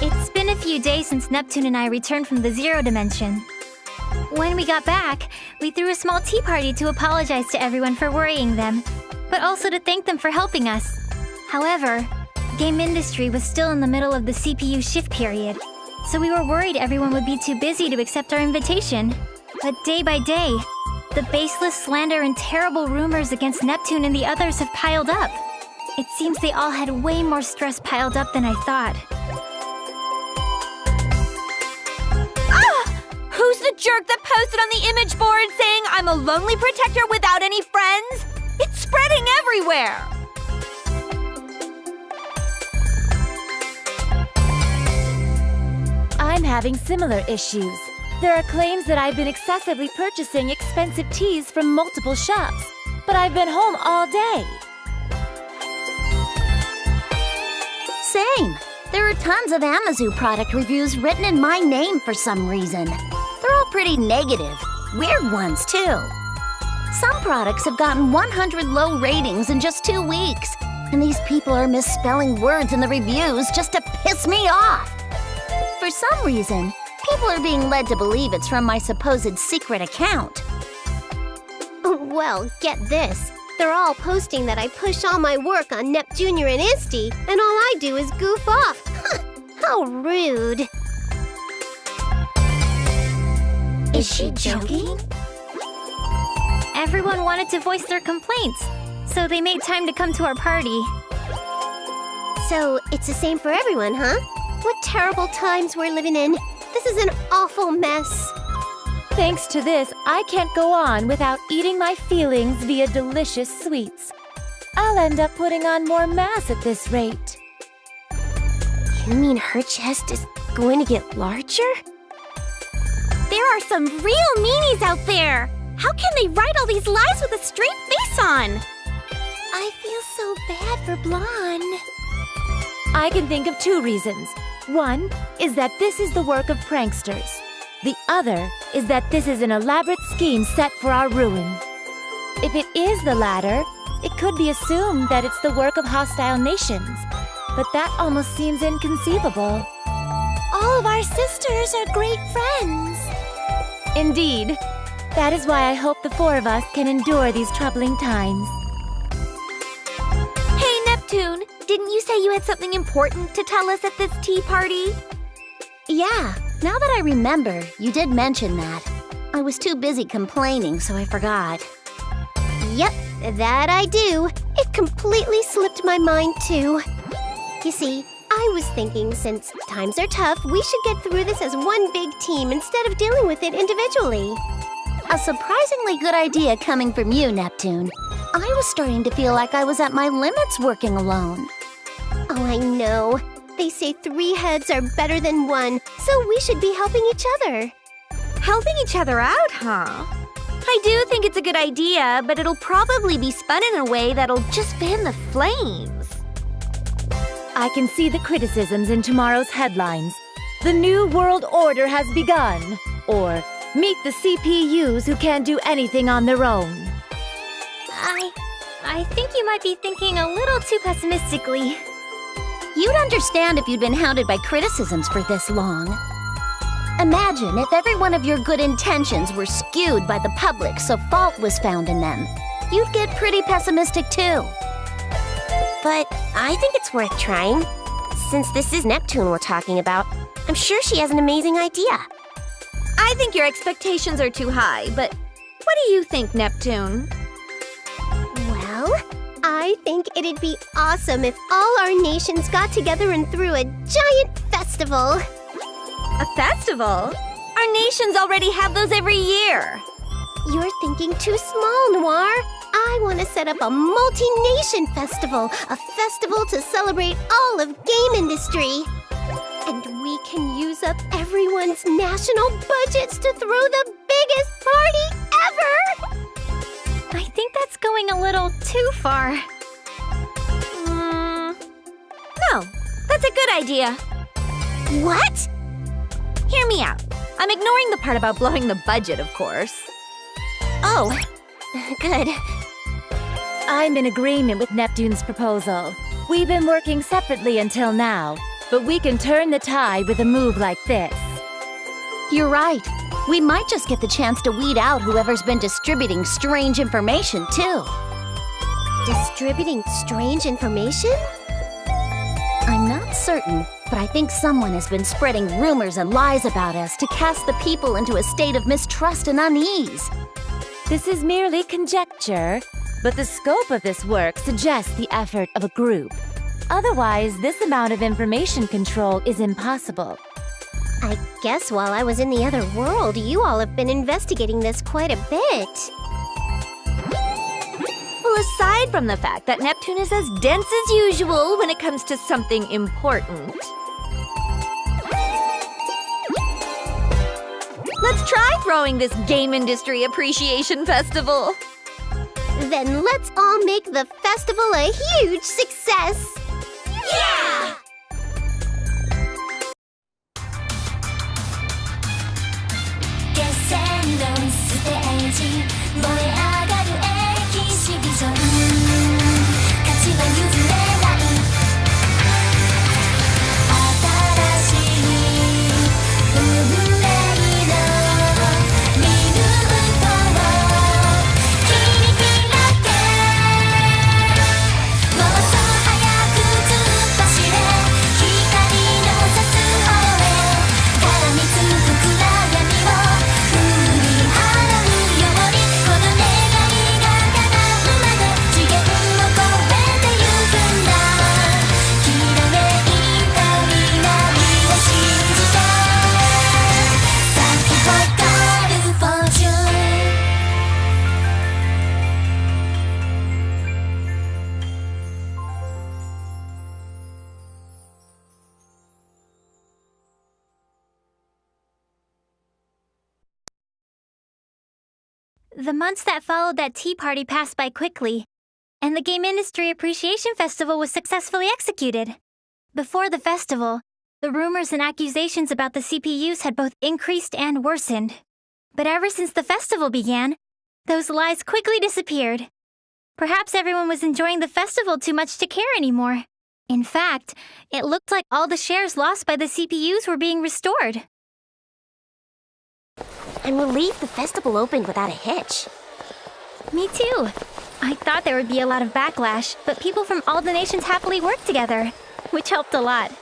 It's been a few days since Neptune and I returned from the Zero Dimension. When we got back, we threw a small tea party to apologize to everyone for worrying them, but also to thank them for helping us. However, the game industry was still in the middle of the CPU shift period, so we were worried everyone would be too busy to accept our invitation. But day by day, the baseless slander and terrible rumors against Neptune and the others have piled up. It seems they all had way more stress piled up than I thought. Who's the jerk that posted on the image board saying I'm a lonely protector without any friends? It's spreading everywhere! I'm having similar issues. There are claims that I've been excessively purchasing expensive teas from multiple shops, but I've been home all day. Same. There are tons of Amazu product reviews written in my name for some reason. They're all pretty negative. Weird ones, too. Some products have gotten 100 low ratings in just 2 weeks. And these people are misspelling words in the reviews just to piss me off. For some reason, people are being led to believe it's from my supposed secret account. Well, get this. They're all posting that I push all my work on Nep Jr. and Isti, and all I do is goof off. How rude. Is she joking? Everyone wanted to voice their complaints, so they made time to come to our party. So, it's the same for everyone, huh? What terrible times we're living in. This is an awful mess. Thanks to this, I can't go on without eating my feelings via delicious sweets. I'll end up putting on more mass at this rate. You mean her chest is going to get larger? There are some real meanies out there! How can they write all these lies with a straight face on? I feel so bad for Blonde. I can think of 2 reasons. One is that this is the work of pranksters. The other is that this is an elaborate scheme set for our ruin. If it is the latter, it could be assumed that it's the work of hostile nations. But that almost seems inconceivable. All of our sisters are great friends. Indeed. That is why I hope the 4 of us can endure these troubling times. Hey, Neptune, didn't you say you had something important to tell us at this tea party? Yeah, now that I remember, you did mention that. I was too busy complaining, so I forgot. Yep, that I do. It completely slipped my mind, too. You see, I was thinking since times are tough, we should get through this as one big team instead of dealing with it individually. A surprisingly good idea coming from you, Neptune. I was starting to feel like I was at my limits working alone. Oh, I know. They say 3 heads are better than 1, so we should be helping each other. Helping each other out, huh? I do think it's a good idea, but it'll probably be spun in a way that'll just fan the flames. I can see the criticisms in tomorrow's headlines. The New World Order has begun. Or, meet the CPUs who can't do anything on their own. I think you might be thinking a little too pessimistically. You'd understand if you'd been hounded by criticisms for this long. Imagine if every one of your good intentions were skewed by the public so fault was found in them. You'd get pretty pessimistic too. But I think it's worth trying. Since this is Neptune we're talking about, I'm sure she has an amazing idea. I think your expectations are too high, but what do you think, Neptune? Well, I think it'd be awesome if all our nations got together and threw a giant festival. A festival? Our nations already have those every year. You're thinking too small, Noir. I want to set up a multi-nation festival, a festival to celebrate all of game industry. And we can use up everyone's national budgets to throw the biggest party ever! I think that's going a little too far. Oh, that's a good idea. What? Hear me out. I'm ignoring the part about blowing the budget, of course. Oh, good. I'm in agreement with Neptune's proposal. We've been working separately until now, but we can turn the tide with a move like this. You're right. We might just get the chance to weed out whoever's been distributing strange information, too. Distributing strange information? I'm not certain, but I think someone has been spreading rumors and lies about us to cast the people into a state of mistrust and unease. This is merely conjecture, but the scope of this work suggests the effort of a group. Otherwise, this amount of information control is impossible. I guess while I was in the other world, you all have been investigating this quite a bit. Well, aside from the fact that Neptune is as dense as usual when it comes to something important. Let's try throwing this Game Industry Appreciation Festival. Then let's all make the festival a huge success! Yeah! The months that followed that tea party passed by quickly, and the Game Industry Appreciation Festival was successfully executed. Before the festival, the rumors and accusations about the CPUs had both increased and worsened. But ever since the festival began, those lies quickly disappeared. Perhaps everyone was enjoying the festival too much to care anymore. In fact, it looked like all the shares lost by the CPUs were being restored. I'm relieved the festival opened without a hitch. Me too. I thought there would be a lot of backlash, but people from all the nations happily worked together, which helped a lot.